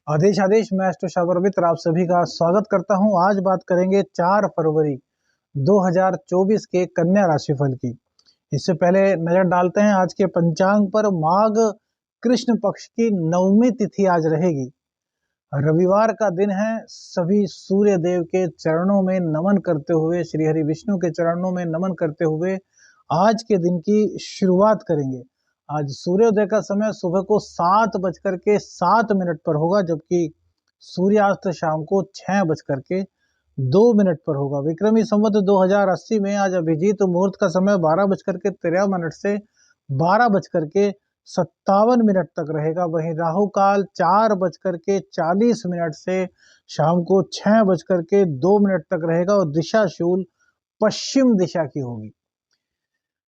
आदेश आदेश मैं एस्ट्रो शाबर मित्र आप सभी का स्वागत करता हूं। आज बात करेंगे 4 फरवरी 2024 के कन्या राशिफल की। इससे पहले नजर डालते हैं आज के पंचांग पर। माघ कृष्ण पक्ष की 9वीं तिथि आज रहेगी। रविवार का दिन है। सभी सूर्य देव के चरणों में नमन करते हुए, श्री हरि विष्णु के चरणों में नमन करते हुए आज के दिन की शुरुआत करेंगे। आज सूर्योदय का समय सुबह को 7:07 पर होगा, जबकि सूर्यास्त शाम को 6:02 पर होगा। विक्रमी संवत 2080 में आज अभिजीत मुहूर्त का समय 12:13 से 12:57 तक रहेगा। वहीं राहु काल 4:40 से शाम को 6:02 तक रहेगा और दिशा शूल पश्चिम दिशा की होगी।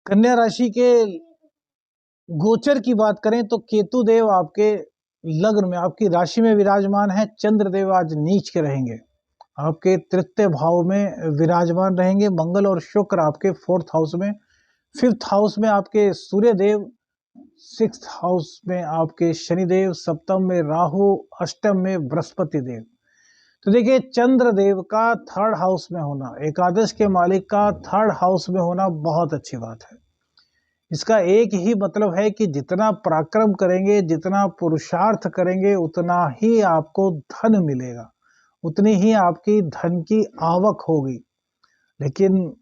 कन्या राशि के गोचर की बात करें तो केतु देव आपके लग्न में, आपकी राशि में विराजमान है। चंद्र देव आज नीच के रहेंगे, आपके तृतीय भाव में विराजमान रहेंगे। मंगल और शुक्र आपके 4th हाउस में, 5th हाउस में आपके सूर्य देव, 6th हाउस में आपके शनिदेव, सप्तम में राहु, अष्टम में बृहस्पति देव। तो देखिए, चंद्र देव का 3rd हाउस में होना, एकादश के मालिक का 3rd हाउस में होना बहुत अच्छी बात है। इसका एक ही मतलब है कि जितना पराक्रम करेंगे, जितना पुरुषार्थ करेंगे, उतना ही आपको धन मिलेगा, उतनी ही आपकी धन की आवक होगी। लेकिन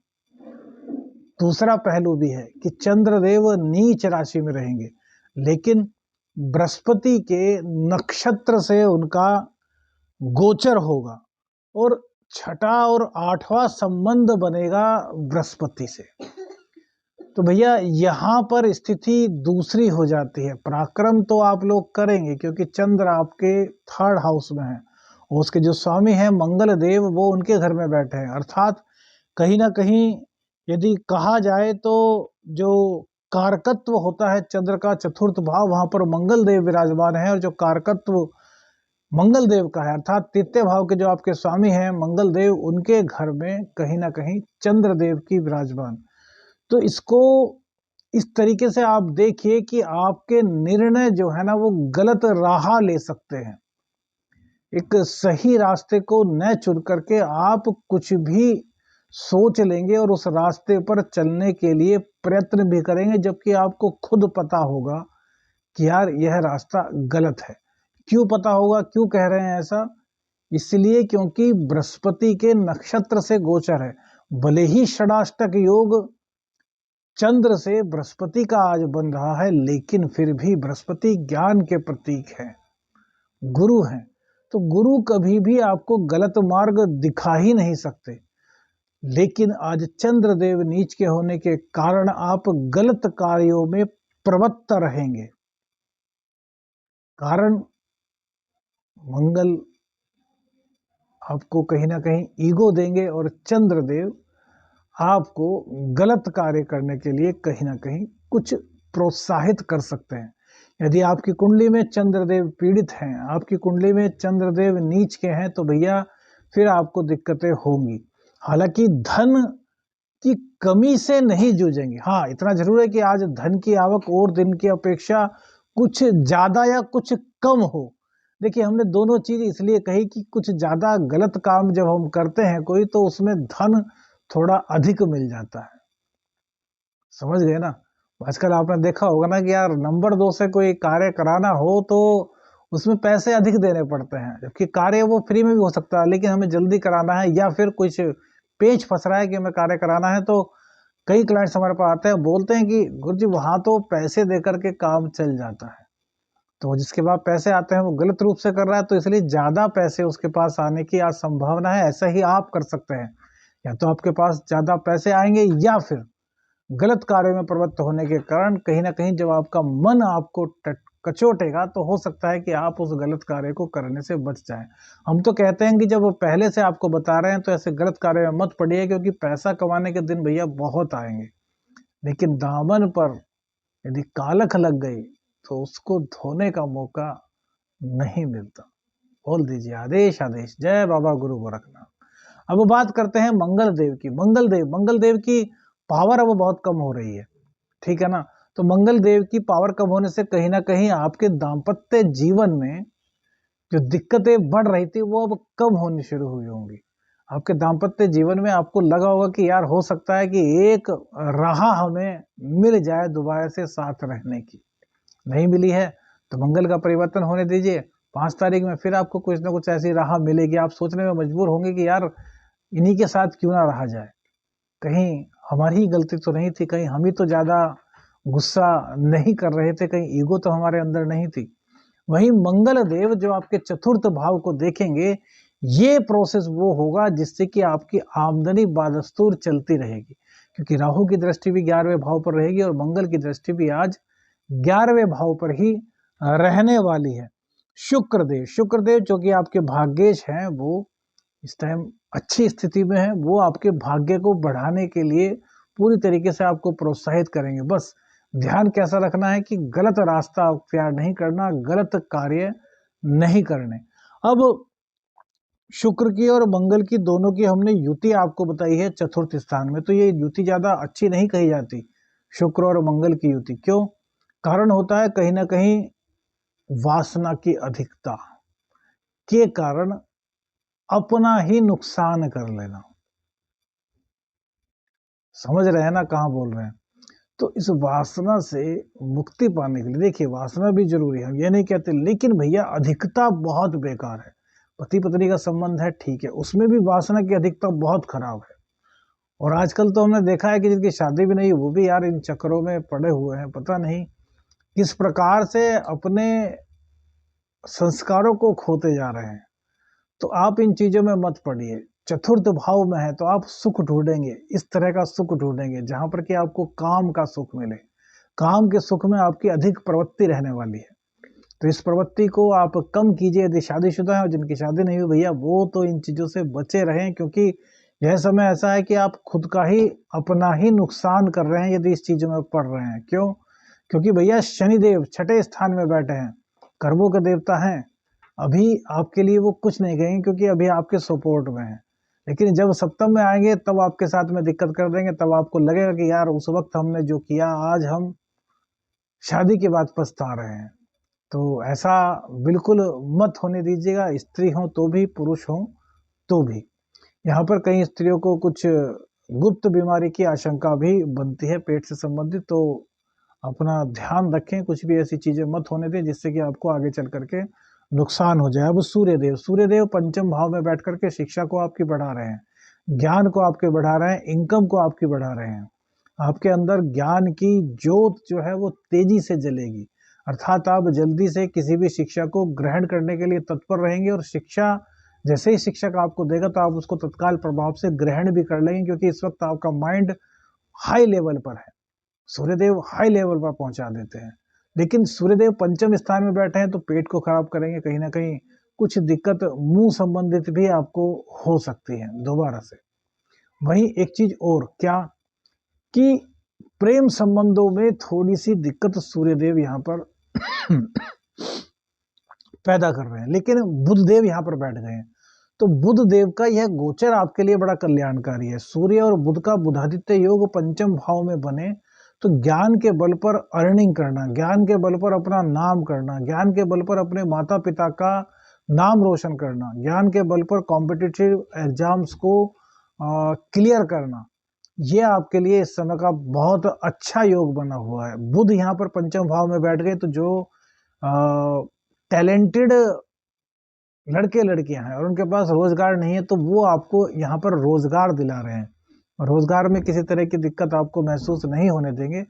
दूसरा पहलू भी है कि चंद्रदेव नीच राशि में रहेंगे, लेकिन बृहस्पति के नक्षत्र से उनका गोचर होगा और 6ठा और 8वां संबंध बनेगा बृहस्पति से। तो भैया यहाँ पर स्थिति दूसरी हो जाती है। पराक्रम तो आप लोग करेंगे क्योंकि चंद्र आपके 3rd हाउस में है और उसके जो स्वामी हैं मंगल देव, वो उनके घर में बैठे हैं। अर्थात कहीं ना कहीं यदि कहा जाए तो जो कारकत्व होता है चंद्र का 4th भाव, वहां पर मंगल देव विराजमान है और जो कारकत्व मंगल देव का है, अर्थात तृतीय भाव के जो आपके स्वामी हैं मंगल देव, उनके घर में कहीं ना कहीं चंद्र देव की विराजमान। तो इसको इस तरीके से आप देखिए कि आपके निर्णय जो है ना, वो गलत राह ले सकते हैं। एक सही रास्ते को न चुन करके आप कुछ भी सोच लेंगे और उस रास्ते पर चलने के लिए प्रयत्न भी करेंगे, जबकि आपको खुद पता होगा कि यार यह रास्ता गलत है। क्यों पता होगा, क्यों कह रहे हैं ऐसा? इसलिए क्योंकि बृहस्पति के नक्षत्र से गोचर है। भले ही षडाष्टक योग चंद्र से बृहस्पति का आज बन रहा है, लेकिन फिर भी बृहस्पति ज्ञान के प्रतीक है, गुरु हैं। तो गुरु कभी भी आपको गलत मार्ग दिखा ही नहीं सकते। लेकिन आज चंद्र देव नीच के होने के कारण आप गलत कार्यों में प्रवृत्त रहेंगे। कारण मंगल आपको कहीं ना कहीं ईगो देंगे और चंद्र देव आपको गलत कार्य करने के लिए कहीं ना कहीं कुछ प्रोत्साहित कर सकते हैं। यदि आपकी कुंडली में चंद्रदेव पीड़ित हैं, आपकी कुंडली में चंद्रदेव नीच के हैं, तो भैया फिर आपको दिक्कतें होंगी। हालांकि धन की कमी से नहीं जूझेंगे। हाँ, इतना जरूर है कि आज धन की आवक और दिन की अपेक्षा कुछ ज्यादा या कुछ कम हो। देखिए, हमने दोनों चीज इसलिए कही कि कुछ ज्यादा गलत काम जब हम करते हैं कोई, तो उसमें धन थोड़ा अधिक मिल जाता है। समझ गए ना? आजकल आपने देखा होगा ना कि यार नंबर 2 से कोई कार्य कराना हो तो उसमें पैसे अधिक देने पड़ते हैं, जबकि कार्य वो फ्री में भी हो सकता है, लेकिन हमें जल्दी कराना है या फिर कुछ पेच फंस रहा है कि हमें कार्य कराना है, तो कई क्लाइंट्स हमारे पास आते हैं, बोलते हैं कि गुरुजी वहां तो पैसे देकर के काम चल जाता है। तो जिसके बाद पैसे आते हैं वो गलत रूप से कर रहा है, तो इसलिए ज्यादा पैसे उसके पास आने की आज संभावना है। ऐसा ही आप कर सकते हैं, या तो आपके पास ज्यादा पैसे आएंगे या फिर गलत कार्य में प्रवृत्त होने के कारण कहीं ना कहीं जब आपका मन आपको कचोटेगा, तो हो सकता है कि आप उस गलत कार्य को करने से बच जाएं। हम तो कहते हैं कि जब वो पहले से आपको बता रहे हैं तो ऐसे गलत कार्य में मत पड़िए, क्योंकि पैसा कमाने के दिन भैया बहुत आएंगे, लेकिन दामन पर यदि कालख लग गई तो उसको धोने का मौका नहीं मिलता। बोल दीजिए आदेश आदेश। जय बाबा गुरु गोरखनाथ। अब बात करते हैं मंगल देव की। मंगल देव की पावर अब बहुत कम हो रही है, ठीक है ना? तो मंगल देव की पावर कम होने से कहीं ना कहीं आपके दाम्पत्य जीवन में जो दिक्कतें बढ़ रही थी वो अब कम होनी शुरू हुई होंगी। आपके दाम्पत्य जीवन में आपको लगा होगा कि यार हो सकता है कि एक राह हमें मिल जाए दोबारा से साथ रहने की, नहीं मिली है तो मंगल का परिवर्तन होने दीजिए। 5 तारीख में फिर आपको कुछ ना कुछ ऐसी राह मिलेगी, आप सोचने में मजबूर होंगे कि यार इन्हीं के साथ क्यों ना रहा जाए, कहीं हमारी ही गलती तो नहीं थी, कहीं हम ही तो ज्यादा गुस्सा नहीं कर रहे थे, कहीं ईगो तो हमारे अंदर नहीं थी। वहीं मंगल देव जो आपके चतुर्थ भाव को देखेंगे, ये प्रोसेस वो होगा जिससे कि आपकी आमदनी बादस्तूर चलती रहेगी, क्योंकि राहु की दृष्टि भी 11वें भाव पर रहेगी और मंगल की दृष्टि भी आज 11वें भाव पर ही रहने वाली है। शुक्रदेव जो कि आपके भाग्येश हैं, वो इस टाइम अच्छी स्थिति में है, वो आपके भाग्य को बढ़ाने के लिए पूरी तरीके से आपको प्रोत्साहित करेंगे। बस ध्यान कैसा रखना है कि गलत रास्ता अख्तियार नहीं करना, गलत कार्य नहीं करने। अब शुक्र की और मंगल की दोनों की हमने युति आपको बताई है चतुर्थ स्थान में, तो ये युति ज्यादा अच्छी नहीं कही जाती, शुक्र और मंगल की युति। क्यों? कारण होता है कहीं ना कहीं वासना की अधिकता के कारण अपना ही नुकसान कर लेना। समझ रहे हैं ना कहाँ बोल रहे हैं? तो इस वासना से मुक्ति पाने के लिए, देखिए वासना भी जरूरी है, हम ये नहीं कहते, लेकिन भैया अधिकता बहुत बेकार है। पति पत्नी का संबंध है, ठीक है, उसमें भी वासना की अधिकता बहुत खराब है। और आजकल तो हमने देखा है कि जिनकी शादी भी नहीं, वो भी यार इन चक्करों में पड़े हुए हैं, पता नहीं किस प्रकार से अपने संस्कारों को खोते जा रहे हैं। तो आप इन चीजों में मत पड़िए। चतुर्थ भाव में है तो आप सुख ढूंढेंगे, इस तरह का सुख ढूंढेंगे जहां पर कि आपको काम का सुख मिले। काम के सुख में आपकी अधिक प्रवृत्ति रहने वाली है, तो इस प्रवृत्ति को आप कम कीजिए। यदि शादीशुदा है और जिनकी शादी नहीं हुई भैया, वो तो इन चीजों से बचे रहें, क्योंकि यह समय ऐसा है कि आप खुद का ही अपना ही नुकसान कर रहे हैं यदि इस चीजों में पड़ रहे हैं। क्यों? क्योंकि भैया शनिदेव छठे स्थान में बैठे हैं, कर्मों के देवता हैं। अभी आपके लिए वो कुछ नहीं कहेंगे क्योंकि अभी आपके सपोर्ट में है, लेकिन जब सप्तम में आएंगे तब आपके साथ में दिक्कत कर देंगे। तब आपको लगेगा कि यार उस वक्त हमने जो किया आज हम शादी के बाद पछता रहे हैं। तो ऐसा बिल्कुल मत होने दीजिएगा, स्त्री हो तो भी, पुरुष हो तो भी। यहाँ पर कई स्त्रियों को कुछ गुप्त बीमारी की आशंका भी बनती है पेट से संबंधित, तो अपना ध्यान रखें, कुछ भी ऐसी चीजें मत होने दें जिससे कि आपको आगे चल करके नुकसान हो जाए। अब सूर्यदेव पंचम भाव में बैठ करके शिक्षा को आपकी बढ़ा रहे हैं, ज्ञान को आपके बढ़ा रहे हैं, इनकम को आपकी बढ़ा रहे हैं। आपके अंदर ज्ञान की ज्योत जो है वो तेजी से जलेगी, अर्थात आप जल्दी से किसी भी शिक्षा को ग्रहण करने के लिए तत्पर रहेंगे, और शिक्षा जैसे ही शिक्षक आपको देगा तो आप उसको तत्काल प्रभाव से ग्रहण भी कर लेंगे, क्योंकि इस वक्त आपका माइंड हाई लेवल पर है। सूर्यदेव हाई लेवल पर पहुंचा देते हैं, लेकिन सूर्यदेव पंचम स्थान में बैठे हैं तो पेट को खराब करेंगे, कहीं ना कहीं कुछ दिक्कत मुंह संबंधित भी आपको हो सकती है दोबारा से। वहीं एक चीज और क्या कि प्रेम संबंधों में थोड़ी सी दिक्कत सूर्यदेव यहाँ पर पैदा कर रहे हैं, लेकिन बुध देव यहाँ पर बैठ गए हैं, तो बुध देव का यह गोचर आपके लिए बड़ा कल्याणकारी है। सूर्य और बुध का बुधादित्य योग पंचम भाव में बने तो ज्ञान के बल पर अर्निंग करना, ज्ञान के बल पर अपना नाम करना, ज्ञान के बल पर अपने माता पिता का नाम रोशन करना, ज्ञान के बल पर कॉम्पिटिटिव एग्जाम्स को क्लियर करना, ये आपके लिए इस समय का बहुत अच्छा योग बना हुआ है। बुध यहाँ पर पंचम भाव में बैठ गए तो जो टैलेंटेड लड़के लड़कियां हैं और उनके पास रोजगार नहीं है, तो वो आपको यहाँ पर रोजगार दिला रहे हैं, और रोजगार में किसी तरह की दिक्कत आपको महसूस नहीं होने देंगे।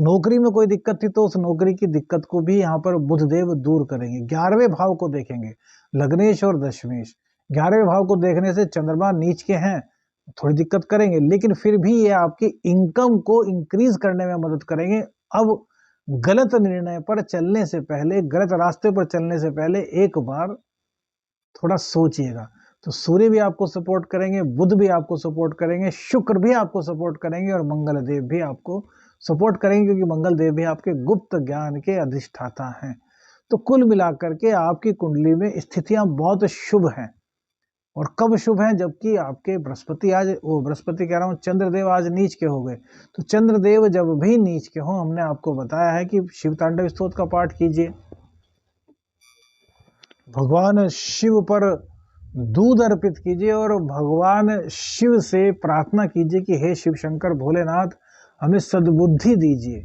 नौकरी में कोई दिक्कत थी तो उस नौकरी की दिक्कत को भी यहाँ पर बुधदेव दूर करेंगे। 11वें भाव को देखेंगे, लग्नेश और दशमेश। 11वें भाव को देखने से चंद्रमा नीच के हैं, थोड़ी दिक्कत करेंगे, लेकिन फिर भी ये आपकी इनकम को इंक्रीज करने में मदद करेंगे। अब गलत निर्णय पर चलने से पहले, गलत रास्ते पर चलने से पहले एक बार थोड़ा सोचिएगा। तो सूर्य भी आपको सपोर्ट करेंगे, बुध भी आपको सपोर्ट करेंगे, शुक्र भी आपको सपोर्ट करेंगे और मंगल देव भी आपको सपोर्ट करेंगे, क्योंकि मंगल देव भी आपके गुप्त ज्ञान के अधिष्ठाता हैं। तो कुल मिलाकर के आपकी कुंडली में स्थितियां बहुत शुभ हैं। और कब शुभ हैं? जबकि आपके बृहस्पति आज, वो बृहस्पति कह रहा हूँ, चंद्रदेव आज नीच के हो गए। तो चंद्रदेव जब भी नीच के हों, हमने आपको बताया है कि शिव तांडव स्तोत्र का पाठ कीजिए, भगवान शिव पर दूध अर्पित कीजिए और भगवान शिव से प्रार्थना कीजिए कि हे शिव शंकर भोलेनाथ, हमें सद्बुद्धि दीजिए,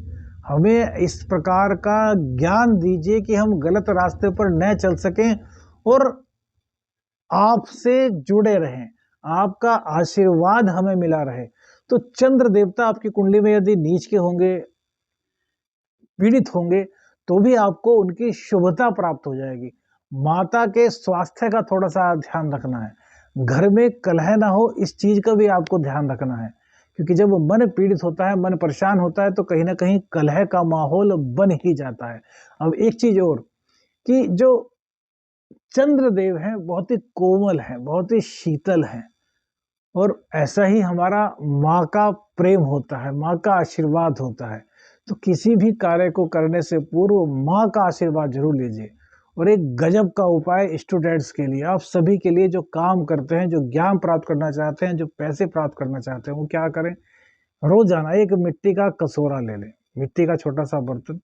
हमें इस प्रकार का ज्ञान दीजिए कि हम गलत रास्ते पर न चल सकें और आपसे जुड़े रहें, आपका आशीर्वाद हमें मिला रहे। तो चंद्र देवता आपकी कुंडली में यदि नीच के होंगे, पीड़ित होंगे, तो भी आपको उनकी शुभता प्राप्त हो जाएगी। माता के स्वास्थ्य का थोड़ा सा ध्यान रखना है, घर में कलह ना हो, इस चीज का भी आपको ध्यान रखना है, क्योंकि जब मन पीड़ित होता है, मन परेशान होता है, तो कहीं ना कहीं कलह का माहौल बन ही जाता है। अब एक चीज और, कि जो चंद्रदेव हैं बहुत ही कोमल हैं, बहुत ही शीतल हैं, और ऐसा ही हमारा माँ का प्रेम होता है, माँ का आशीर्वाद होता है। तो किसी भी कार्य को करने से पूर्व माँ का आशीर्वाद जरूर लीजिए। और एक गजब का उपाय स्टूडेंट्स के लिए, आप सभी के लिए, जो काम करते हैं, जो ज्ञान प्राप्त करना चाहते हैं, जो पैसे प्राप्त करना चाहते हैं, वो क्या करें, रोजाना एक मिट्टी का कटोरा ले लें, मिट्टी का छोटा सा बर्तन,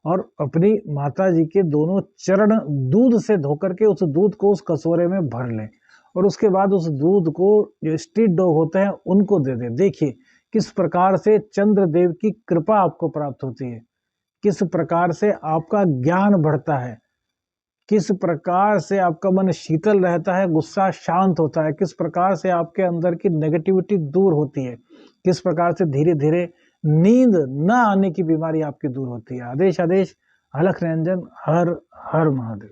और अपनी माता जी के दोनों चरण दूध से धोकर के उस दूध को उस कटोरे में भर लें, और उसके बाद उस दूध को जो स्ट्रीट डॉग होते हैं उनको दे दें। देखिए किस प्रकार से चंद्रदेव की कृपा आपको प्राप्त होती है, किस प्रकार से आपका ज्ञान बढ़ता है, किस प्रकार से आपका मन शीतल रहता है, गुस्सा शांत होता है, किस प्रकार से आपके अंदर की नेगेटिविटी दूर होती है, किस प्रकार से धीरे धीरे नींद न आने की बीमारी आपकी दूर होती है। आदेश आदेश, अलख निरंजन, हर हर महादेव।